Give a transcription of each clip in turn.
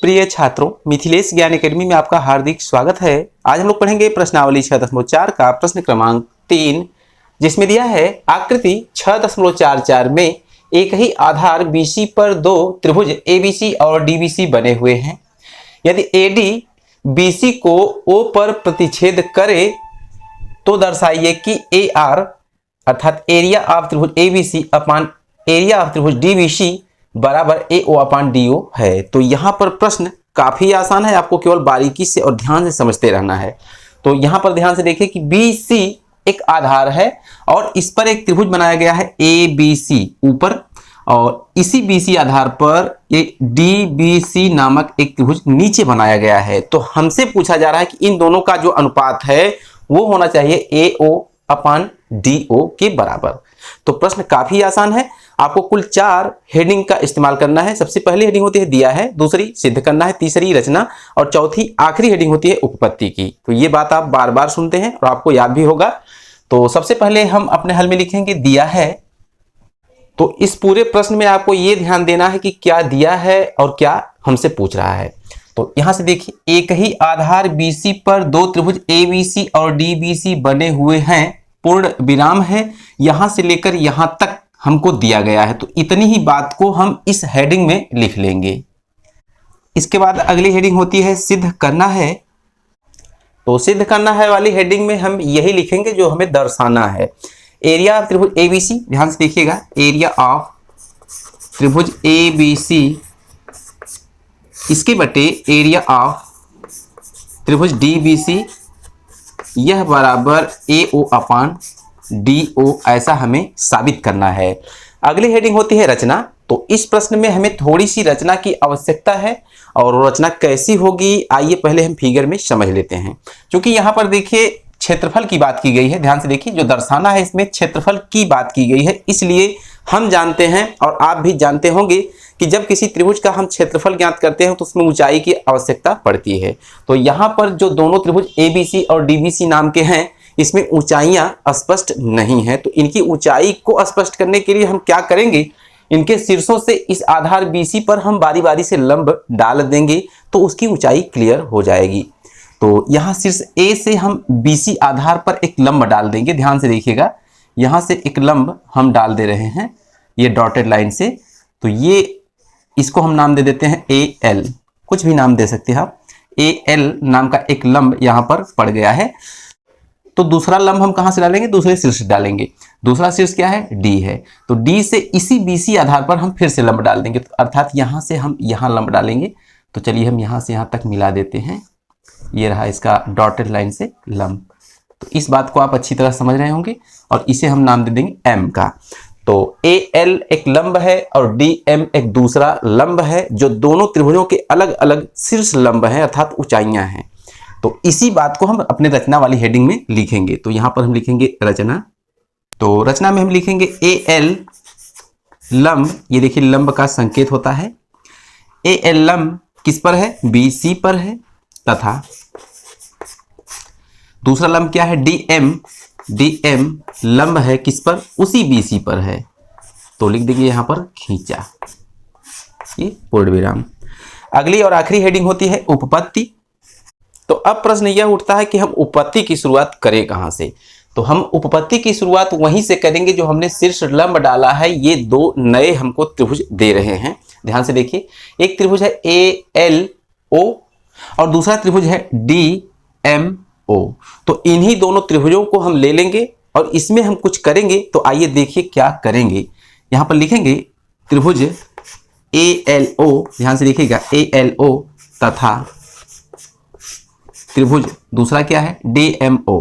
प्रिय छात्रों, मिथिलेश ज्ञान एकेडमी में आपका हार्दिक स्वागत है। आज हम लोग पढ़ेंगे प्रश्नावली 6.4 का प्रश्न क्रमांक 3, जिसमें दिया है आकृति 6.44 में एक ही आधार BC पर दो त्रिभुज ABC और DBC बने हुए हैं। यदि AD BC को O पर प्रतिच्छेद करे तो दर्शाइए कि AR अर्थात एरिया ऑफ त्रिभुज ABC अपान एरिया ऑफ त्रिभुज DBC बराबर AO अपान DO है। तो यहाँ पर प्रश्न काफी आसान है, आपको केवल बारीकी से और ध्यान से समझते रहना है। तो यहाँ पर ध्यान से देखिए कि BC एक आधार है और इस पर एक त्रिभुज बनाया गया है ABC ऊपर, और इसी BC आधार पर एक DBC नामक एक त्रिभुज नीचे बनाया गया है। तो हमसे पूछा जा रहा है कि इन दोनों का जो अनुपात है वो होना चाहिए AO अपान DO के बराबर। तो प्रश्न काफी आसान है, आपको कुल 4 हेडिंग का इस्तेमाल करना है। सबसे पहली हेडिंग होती है दिया है, दूसरी सिद्ध करना है, तीसरी रचना, और चौथी आखिरी हेडिंग होती है उपपत्ति की। तो ये बात आप बार बार सुनते हैं और आपको याद भी होगा। तो सबसे पहले हम अपने हल में लिखेंगे दिया है। तो इस पूरे प्रश्न में आपको ये ध्यान देना है कि क्या दिया है और क्या हमसे पूछ रहा है। तो यहां से देखिए, एक ही आधार BC पर दो त्रिभुज ABC और DBC बने हुए हैं, पूर्ण विराम है, यहां से लेकर यहां तक हमको दिया गया है। तो इतनी ही बात को हम इस हेडिंग में लिख लेंगे। इसके बाद अगली हेडिंग होती है सिद्ध करना है। तो सिद्ध करना है वाली हेडिंग में हम यही लिखेंगे जो हमें दर्शाना है। एरिया ऑफ त्रिभुज ABC, ध्यान से देखिएगा, एरिया ऑफ त्रिभुज ABC इसके बटे एरिया ऑफ त्रिभुज DBC यह बराबर AO अपान DO, ऐसा हमें साबित करना है। अगली हेडिंग होती है रचना। तो इस प्रश्न में हमें थोड़ी सी रचना की आवश्यकता है, और रचना कैसी होगी आइए पहले हम फिगर में समझ लेते हैं। क्योंकि यहाँ पर देखिए क्षेत्रफल की बात की गई है, ध्यान से देखिए, जो दर्शाना है इसमें क्षेत्रफल की बात की गई है। इसलिए हम जानते हैं और आप भी जानते होंगे कि जब किसी त्रिभुज का हम क्षेत्रफल ज्ञात करते हैं तो उसमें ऊंचाई की आवश्यकता पड़ती है। तो यहाँ पर जो दोनों त्रिभुज ABC और DBC नाम के हैं, इसमें ऊंचाइयां स्पष्ट नहीं है। तो इनकी ऊंचाई को स्पष्ट करने के लिए हम क्या करेंगे, इनके शीर्षों से इस आधार BC पर हम बारी बारी से लंब डाल देंगे तो उसकी ऊंचाई क्लियर हो जाएगी। तो यहाँ शीर्ष A से हम BC आधार पर एक लंब डाल देंगे। ध्यान से देखिएगा, यहाँ से एक लंब हम डाल दे रहे हैं ये डॉटेड लाइन से। तो ये इसको हम नाम दे देते हैं AL, कुछ भी नाम दे सकते हैं आप। AL नाम का एक लंब यहाँ पर पड़ गया है। तो दूसरा लंब हम कहां से डालेंगे, दूसरे शीर्ष डालेंगे। दूसरा शीर्ष क्या है, D है। तो D से इसी BC आधार पर हम फिर से लंब डाल देंगे, तो अर्थात यहां से हम यहां लंब डालेंगे। तो चलिए हम यहां से यहां तक मिला देते हैं, ये रहा इसका डॉटेड लाइन से लंब। तो इस बात को आप अच्छी तरह समझ रहे होंगे, और इसे हम नाम दे देंगे M का। तो AL एक लंब है और DM एक दूसरा लंब है, जो दोनों त्रिभुजों के अलग अलग शीर्ष लंब हैं, अर्थात ऊंचाइयां हैं। तो इसी बात को हम अपने रचना वाली हेडिंग में लिखेंगे। तो यहां पर हम लिखेंगे रचना। तो रचना में हम लिखेंगे AL लंब, ये देखिए लंब का संकेत होता है। AL लंब किस पर है, BC पर है, तथा दूसरा लंब क्या है, DM लंब है किस पर, उसी BC पर है। तो लिख देंगे यहां पर खींचा, ये पूर्ण विराम। अगली और आखिरी हेडिंग होती है उपपत्ति। तो अब प्रश्न यह उठता है कि हम उपपत्ति की शुरुआत करें कहां से। तो हम उपपत्ति की शुरुआत वहीं से करेंगे जो हमने शीर्ष लंब डाला है। ये दो नए हमको त्रिभुज दे रहे हैं, ध्यान से देखिए। एक त्रिभुज है ALO और दूसरा त्रिभुज है DMO। तो इन्हीं दोनों त्रिभुजों को हम ले लेंगे और इसमें हम कुछ करेंगे। तो आइए देखिए क्या करेंगे। यहां पर लिखेंगे त्रिभुज ALO, ध्यान से देखिएगा, ALO तथा त्रिभुज दूसरा क्या है, DMO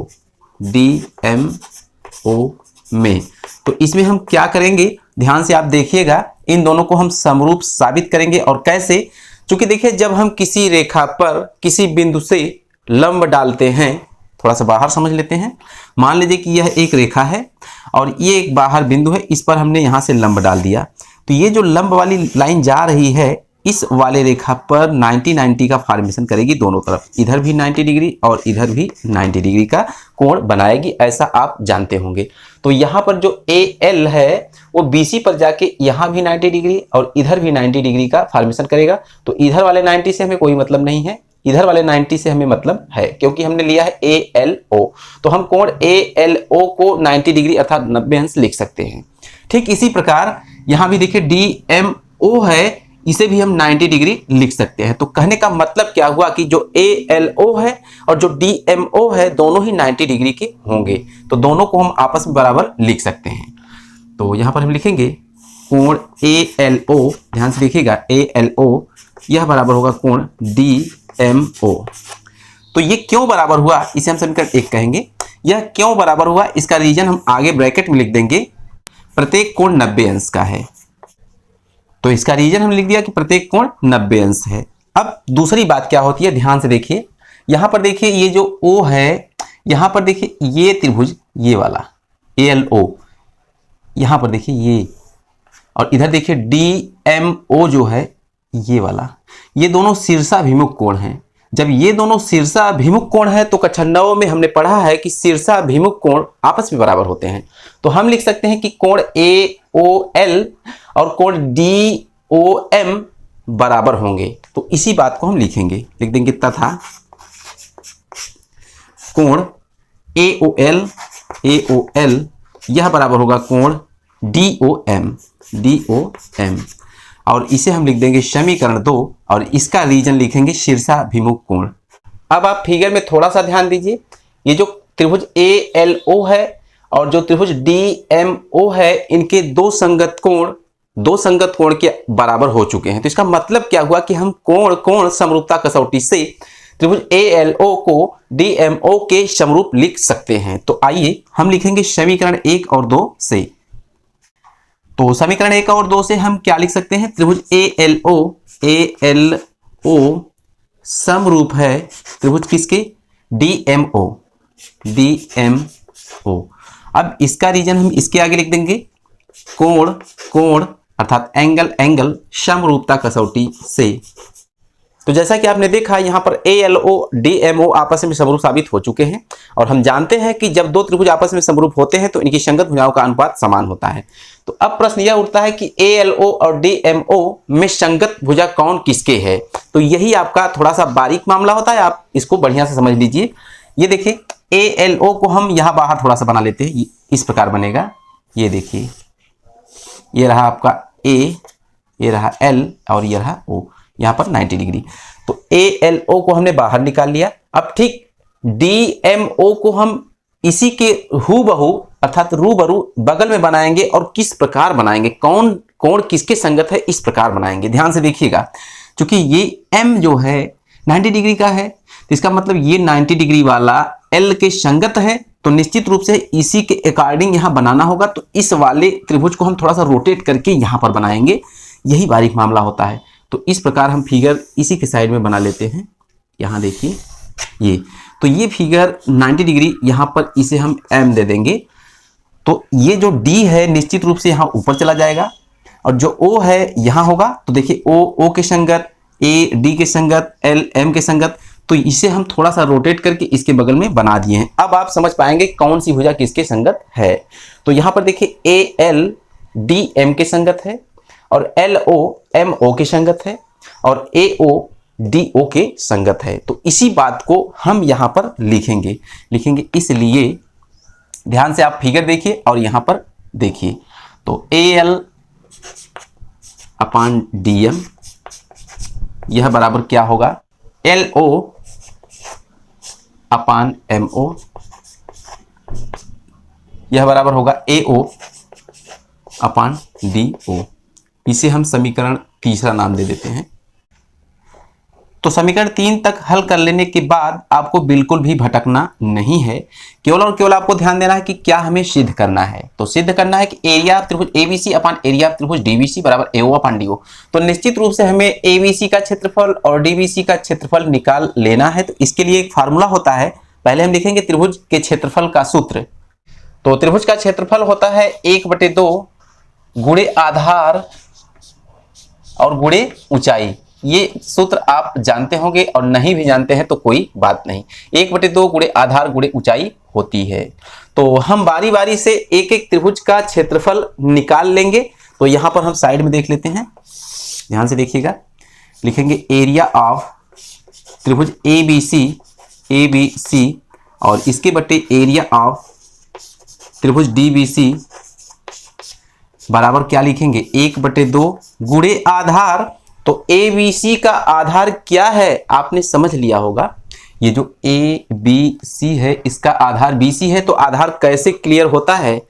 में। तो इसमें हम क्या करेंगे, ध्यान से आप देखिएगा, इन दोनों को हम समरूप साबित करेंगे। और कैसे, क्योंकि देखिए जब हम किसी रेखा पर किसी बिंदु से लंब डालते हैं, थोड़ा सा बाहर समझ लेते हैं। मान लीजिए कि यह एक रेखा है और ये एक बाहर बिंदु है, इस पर हमने यहां से लंब डाल दिया। तो ये जो लंब वाली लाइन जा रही है, इस वाले रेखा पर 90-90 का फॉर्मेशन करेगी दोनों तरफ, इधर भी 90 डिग्री और इधर भी 90 डिग्री का कोण बनाएगी, ऐसा आप जानते होंगे। तो यहाँ पर जो AL है वो BC पर जाके यहाँ भी 90 डिग्री और इधर भी 90 डिग्री का फॉर्मेशन करेगा। तो इधर वाले 90 से हमें कोई मतलब नहीं है, इधर वाले 90 से हमें मतलब है, क्योंकि हमने लिया है ALO। तो हम कोण ALO को 90 डिग्री अर्थात 90 अंश लिख सकते हैं। ठीक इसी प्रकार यहाँ भी देखिए DMO है, इसे भी हम 90 डिग्री लिख सकते हैं। तो कहने का मतलब क्या हुआ कि जो ALO है और जो DMO है दोनों ही 90 डिग्री के होंगे, तो दोनों को हम आपस में बराबर लिख सकते हैं। तो यहाँ पर हम लिखेंगे कोण ALO, ध्यान से देखिएगा ALO यह बराबर होगा कोण DMO। तो ये क्यों बराबर हुआ इसे हम समीकरण 1 कहेंगे। यह क्यों बराबर हुआ इसका रीजन हम आगे ब्रैकेट में लिख देंगे, प्रत्येक कोण 90 अंश का है। तो इसका रीजन हम लिख दिया कि प्रत्येक कोण 90 अंश है। अब दूसरी बात क्या होती है, ध्यान से देखिए, यहां पर देखिए ये जो O है, यहां पर देखिए ये त्रिभुज ये वाला ALO, यहां पर देखिए ये, और इधर देखिए DMO जो है ये वाला, ये दोनों शीर्षाभिमुख कोण हैं। जब ये दोनों शीर्षाभिमुख कोण है तो कक्षा 9 में हमने पढ़ा है कि शीर्षाभिमुख कोण आपस में बराबर होते हैं। तो हम लिख सकते हैं कि कोण AOL और कोण DOM बराबर होंगे। तो इसी बात को हम लिखेंगे, लिख देंगे तथा कोण AOL यह बराबर होगा कोण DOM, और इसे हम लिख देंगे समीकरण 2 और इसका रीजन लिखेंगे शीर्षाभिमुख कोण। अब आप फिगर में थोड़ा सा ध्यान दीजिए, ये जो त्रिभुज ALO है और जो त्रिभुज DMO है, इनके दो संगत कोण के बराबर हो चुके हैं। तो इसका मतलब क्या हुआ कि हम कोण समरूपता कसौटी से त्रिभुज ALO को DMO के समरूप लिख सकते हैं। तो आइए हम लिखेंगे समीकरण 1 और 2 से। तो समीकरण 1 और 2 से हम क्या लिख सकते हैं, त्रिभुज ALO समरूप है त्रिभुज किसके, DMO। अब इसका रीजन हम इसके आगे लिख देंगे, कोण अर्थात एंगल समरूपता कसौटी से। तो जैसा कि आपने देखा यहाँ पर ALO DMO आपस में समरूप साबित हो चुके हैं, और हम जानते हैं कि जब दो त्रिभुज आपस में समरूप होते हैं तो इनकी संगत भुजाओं का अनुपात समान होता है। तो अब प्रश्न यह उठता है कि ALO और DMO में संगत भुजा कौन किसके है। तो यही आपका थोड़ा सा बारीक मामला होता है, आप इसको बढ़िया से समझ लीजिए। ये देखिए ALO को हम यहाँ बाहर थोड़ा सा बना लेते हैं, इस प्रकार बनेगा। ये देखिए ये रहा आपका A, ये रहा L और ये रहा O, यहाँ पर 90 डिग्री। तो ALO को हमने बाहर निकाल लिया। अब ठीक DMO को हम इसी के हूबहू अर्थात रूबरू बगल में बनाएंगे, और किस प्रकार बनाएंगे, कोण किसके संगत है, इस प्रकार बनाएंगे। ध्यान से देखिएगा, क्योंकि ये M जो है 90 डिग्री का है, तो इसका मतलब ये 90 डिग्री वाला L के संगत है, तो निश्चित रूप से इसी के अकॉर्डिंग यहाँ बनाना होगा। तो इस वाले त्रिभुज को हम थोड़ा सा रोटेट करके यहाँ पर बनाएंगे, यही बारीक मामला होता है। तो इस प्रकार हम फिगर इसी के साइड में बना लेते हैं। यहाँ देखिए ये, तो ये फिगर 90 डिग्री, यहाँ पर इसे हम M दे देंगे। तो ये जो D है निश्चित रूप से यहाँ ऊपर चला जाएगा, और जो O है यहाँ होगा। तो देखिए O के संगत, A D के संगत, L M के संगत। तो इसे हम थोड़ा सा रोटेट करके इसके बगल में बना दिए हैं। अब आप समझ पाएंगे कौन सी भुजा किसके संगत है। तो यहाँ पर देखिए AL D M के संगत है, और LO MO के संगत है, और AO DO के संगत है। तो इसी बात को हम यहाँ पर लिखेंगे। इसलिए ध्यान से आप फिगर देखिए और यहाँ पर देखिए। तो AL/DM यह बराबर क्या होगा, LO/MO यह बराबर होगा AO/DO। इसे हम समीकरण तीसरा नाम दे देते हैं। तो समीकरण 3 तक हल कर लेने के बाद आपको बिल्कुल भी भटकना नहीं है, केवल और केवल आपको ध्यान देना है कि क्या हमें सिद्ध करना है। तो सिद्ध करना है कि एरिया ऑफ त्रिभुज ABC अपॉन एरिया ऑफ त्रिभुज DBC बराबर AO/DO। तो निश्चित रूप से हमें ABC का क्षेत्रफल और DBC का क्षेत्रफल निकाल लेना है। तो इसके लिए एक फार्मूला होता है, पहले हम लिखेंगे त्रिभुज के क्षेत्रफल का सूत्र। तो त्रिभुज का क्षेत्रफल होता है 1/2 गुणे आधार और गुणे ऊंचाई, ये सूत्र आप जानते होंगे और नहीं भी जानते हैं तो कोई बात नहीं। 1/2 गुणे आधार गुणे ऊंचाई होती है। तो हम बारी बारी से एक एक त्रिभुज का क्षेत्रफल निकाल लेंगे। तो यहां पर हम साइड में देख लेते हैं, ध्यान से देखिएगा। लिखेंगे एरिया ऑफ त्रिभुज ABC और इसके बटे एरिया ऑफ त्रिभुज DBC बराबर क्या लिखेंगे, 1/2 गुणे आधार। तो ABC का आधार क्या है आपने समझ लिया होगा। ये जो ABC है इसका आधार BC है। तो आधार कैसे क्लियर होता है,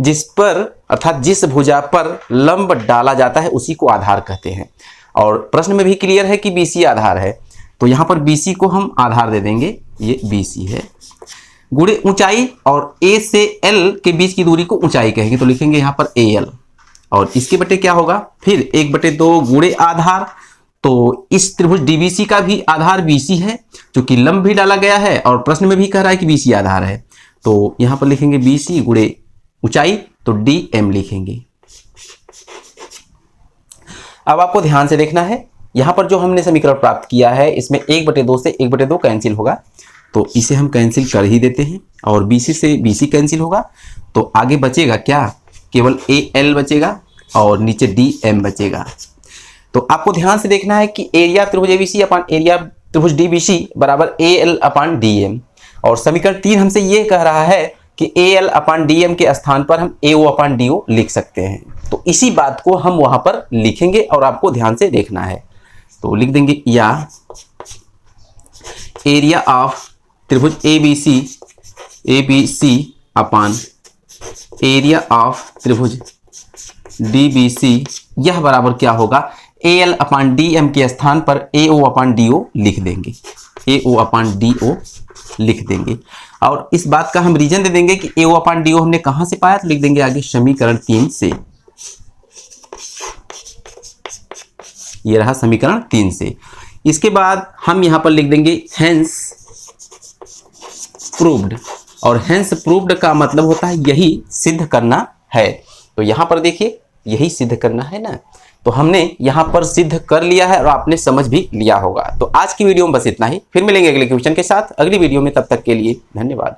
जिस पर अर्थात जिस भुजा पर लंब डाला जाता है उसी को आधार कहते हैं। और प्रश्न में भी क्लियर है कि BC आधार है, तो यहां पर BC को हम आधार दे देंगे, ये BC है। गुणे ऊंचाई, और A से L के बीच की दूरी को ऊंचाई कहेंगे, तो लिखेंगे यहां पर AL। और इसके बटे क्या होगा, फिर 1/2 गुणे आधार। तो इस त्रिभुज DBC का भी आधार BC है, क्योंकि लंब भी डाला गया है और प्रश्न में भी कह रहा है कि BC आधार है। तो यहां पर लिखेंगे BC गुणे ऊंचाई, तो DM लिखेंगे। अब आपको ध्यान से देखना है, यहां पर जो हमने समीकरण प्राप्त किया है इसमें 1/2 से 1/2 कैंसिल होगा, तो इसे हम कैंसिल कर ही देते हैं। और BC से BC कैंसिल होगा, तो आगे बचेगा क्या, केवल AL बचेगा और नीचे DM बचेगा। तो आपको ध्यान से देखना है कि एरिया त्रिभुज ABC अपान एरिया त्रिभुज DBC बराबर AL अपान DM। और समीकरण 3 हमसे ये कह रहा है कि AL अपान DM के स्थान पर हम AO अपान DO लिख सकते हैं। तो इसी बात को हम वहां पर लिखेंगे और आपको ध्यान से देखना है। तो लिख देंगे या एरिया ऑफ त्रिभुज ABC अपान एरिया ऑफ त्रिभुज DBC, यह बराबर क्या होगा, AL अपान DM के स्थान पर AO अपान DO लिख देंगे, AO अपान DO लिख देंगे। और इस बात का हम रीजन दे देंगे कि AO अपान DO हमने कहां से पाया, तो लिख देंगे आगे समीकरण 3 से। ये रहा समीकरण 3 से। इसके बाद हम यहां पर लिख देंगे हेंस प्रूव्ड, और हेंस प्रूव्ड का मतलब होता है यही सिद्ध करना है। तो यहां पर देखिए यही सिद्ध करना है ना, तो हमने यहां पर सिद्ध कर लिया है और आपने समझ भी लिया होगा। तो आज की वीडियो में बस इतना ही, फिर मिलेंगे अगले क्वेश्चन के साथ अगली वीडियो में। तब तक के लिए धन्यवाद।